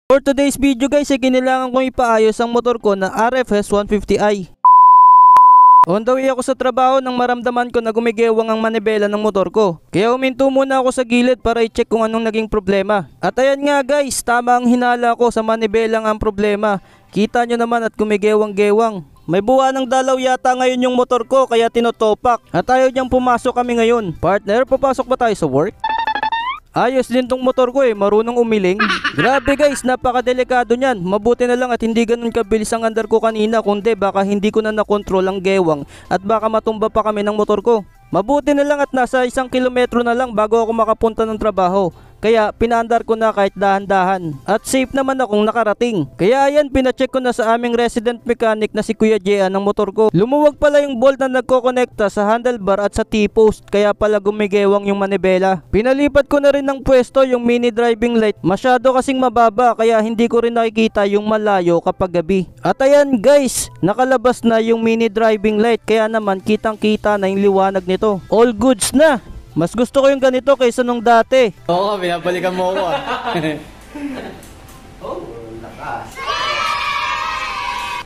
For today's video guys, ay kailangan kong ipaayos ang motor ko na RFS 150i. On the way ako sa trabaho nang maramdaman ko na gumigewang ang manibela ng motor ko. Kaya huminto muna ako sa gilid para i-check kung anong naging problema. At ayan nga guys, tama ang hinala ko, sa manibelang ang problema. Kita nyo naman at gumigewang-gewang. May buwa ng dalaw yata ngayon yung motor ko kaya tinotopak. At ayaw niyang pumasok kami ngayon. Partner, papasok ba tayo sa work? Ayos din tong motor ko marunong umiling. Grabe guys, napakadelikado niyan. Mabuti na lang at hindi ganun kabilis ang andar ko kanina, kundi baka hindi ko na nakontrol ang gewang at baka matumba pa kami ng motor ko. Mabuti na lang at nasa 1 kilometro na lang bago ako makapunta ng trabaho. Kaya pinaandar ko na kahit dahan-dahan. At safe naman akong nakarating. Kaya ayan, pinacheck ko na sa aming resident mechanic na si Kuya Jean ng motor ko. Lumuwag pala yung bolt na nagkokonekta sa handlebar at sa T-post. Kaya pala gumigewang yung manibela. Pinalipat ko na rin ng pwesto yung mini driving light. Masyado kasing mababa kaya hindi ko rin nakikita yung malayo kapag gabi. At ayan guys, nakalabas na yung mini driving light. Kaya naman kitang kita na yung liwanag nito. All goods na. Mas gusto ko yung ganito kaysa nung dati. Oo, binabalikan mo ako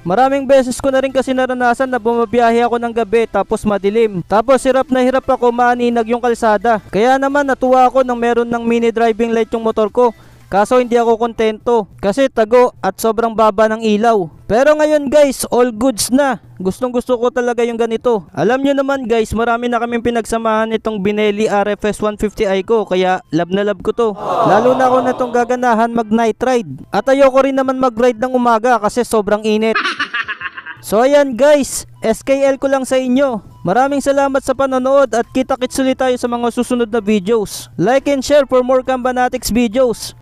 Maraming beses ko na rin kasi naranasan na bumabiyahe ako ng gabi tapos madilim. Tapos hirap na hirap ako maaninag yung kalsada. Kaya naman natuwa ako nang meron ng mini driving light yung motor ko. Kaso hindi ako kontento kasi tago at sobrang baba ng ilaw. Pero ngayon guys, all goods na. Gustong gusto ko talaga yung ganito. Alam nyo naman guys, marami na kaming pinagsamahan itong Benelli RFS 150i ko. Kaya love na love ko to. Lalo na ako na itong gaganahan mag night ride. At ayoko rin naman mag ride ng umaga kasi sobrang init. So ayan guys, SKL ko lang sa inyo. Maraming salamat sa panonood at kita-kits ulit tayo sa mga susunod na videos. Like and share for more Kambanatics videos.